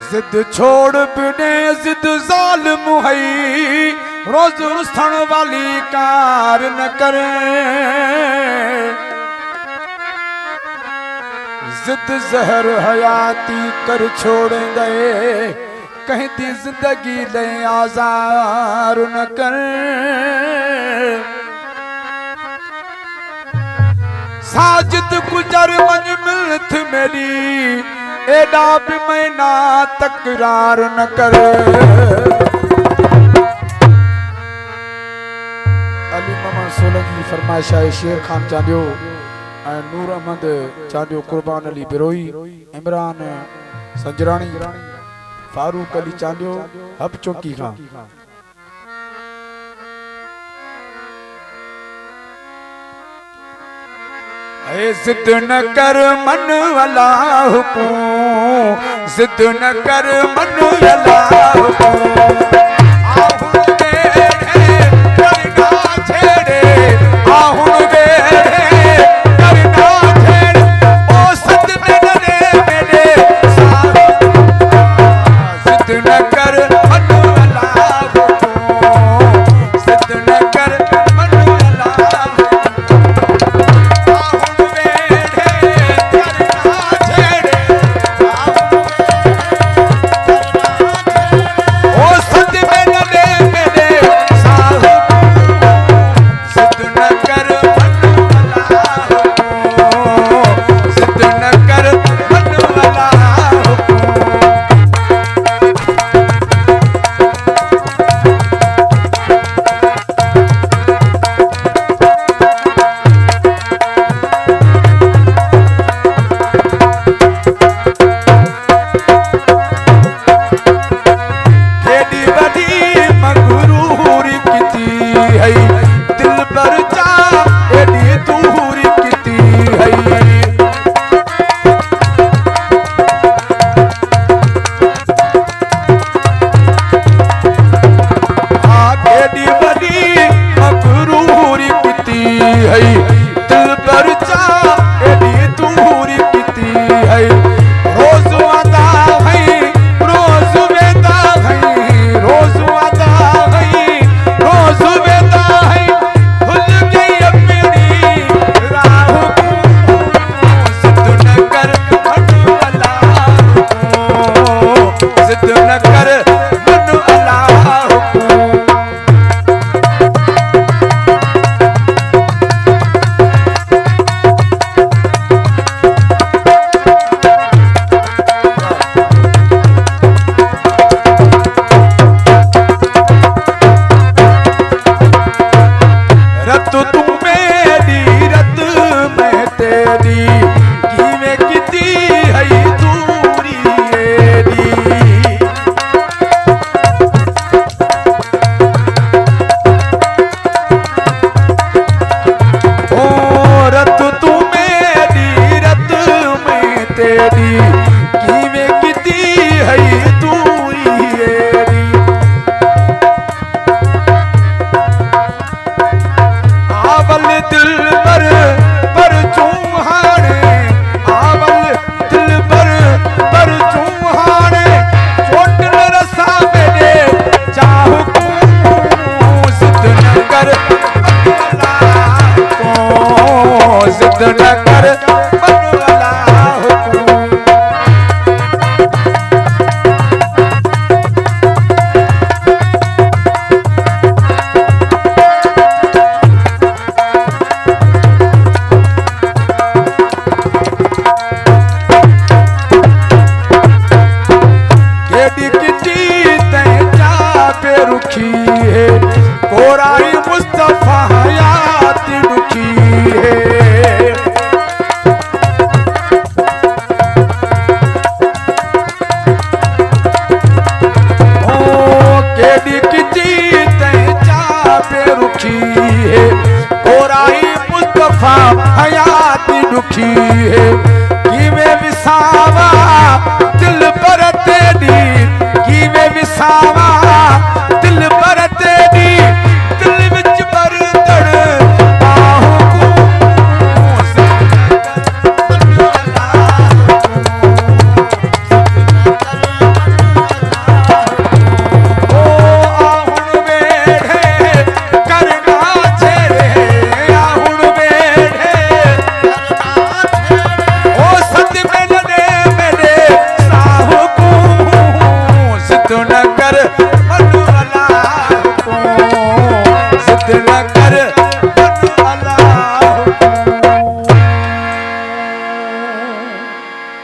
जिद छोड़ बिने जिद जालिम है, रोज रुस्थण वाली कार न करे। जिद जहर हयाती कर छोड़ गए, कहीं दी जिंदगी ले आजार न करे। साजिद गुजर मंज मिलत मेरी, एडा भी मैं ना तकरार न करे। अली मोहम्मद सोलंकी फरमाइशा शेर खान चांदियो, नूर अहमद चांदियो, कुर्बान अली बिरोई, इमरान संजरानी, फारूक अली चांदियो, हब चौकी खां। जिद न कर मन वाला हुकुम, जिद न कर मन वाला हुकुम। दुखी है कि मैं विसावा दिल पर तेरी, कि मैं विसावा दिल पर तेरी, दिल विच पर दड़ आहू को तिलक